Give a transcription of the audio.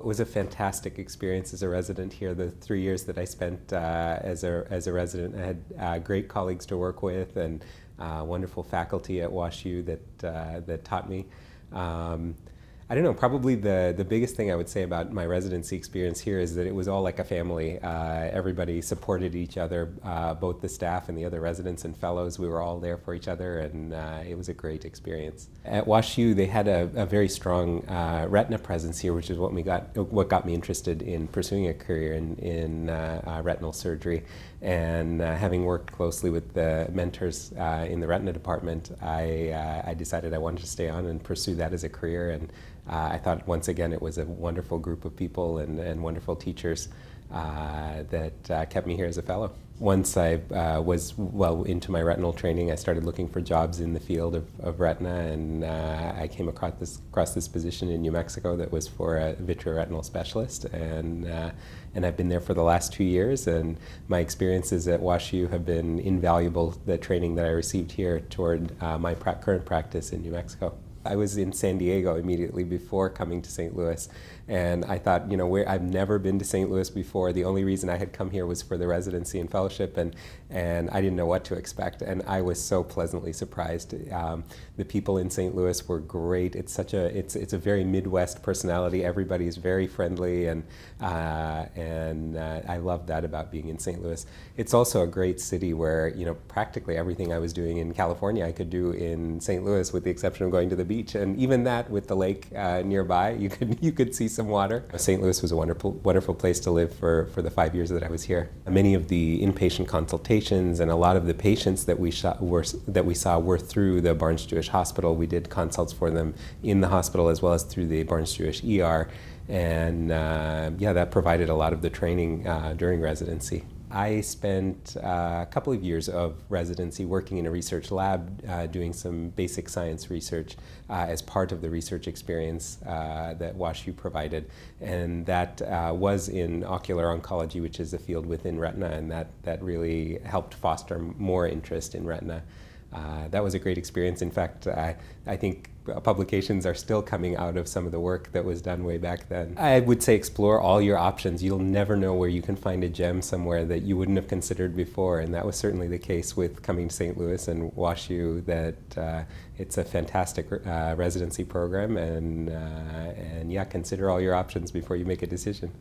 was a fantastic experience as a resident here. The 3 years that I spent as a resident, I had great colleagues to work with and wonderful faculty at WashU that taught me. I don't know, probably the biggest thing I would say about my residency experience here is that it was all like a family. Everybody supported each other, both the staff and the other residents and fellows. We were all there for each other, and it was a great experience. At WashU, they had a very strong retina presence here, which is what got me interested in pursuing a career in retinal surgery. And having worked closely with the mentors in the retina department, I decided I wanted to stay on and pursue that as a career. And I thought, once again, it was a wonderful group of people and wonderful teachers that kept me here as a fellow. Once I was well into my retinal training, I started looking for jobs in the field of retina, and I came across this position in New Mexico that was for a vitreoretinal specialist, and I've been there for the last 2 years, and my experiences at WashU have been invaluable, the training that I received here toward my current practice in New Mexico. I was in San Diego immediately before coming to St. Louis, and I thought, I've never been to St. Louis before. The only reason I had come here was for the residency and fellowship, and I didn't know what to expect, and I was so pleasantly surprised. The people in St. Louis were great. It's a very Midwest personality. Everybody is very friendly, and I love that about being in St. Louis. It's also a great city where practically everything I was doing in California I could do in St. Louis, with the exception of going to the beach, and even that, with the lake nearby, you could see some water. St. Louis was a wonderful place to live for the 5 years that I was here. Many of the inpatient consultations and a lot of the patients that we saw were through the Barnes-Jewish Hospital. We did consults for them in the hospital as well as through the Barnes-Jewish ER, and that provided a lot of the training during residency. I spent a couple of years of residency working in a research lab, doing some basic science research as part of the research experience that WashU provided, and that was in ocular oncology, which is a field within retina, and that really helped foster more interest in retina. That was a great experience. In fact, I think publications are still coming out of some of the work that was done way back then. I would say explore all your options. You'll never know where you can find a gem somewhere that you wouldn't have considered before, and that was certainly the case with coming to St. Louis and WashU, that it's a fantastic residency program, and consider all your options before you make a decision.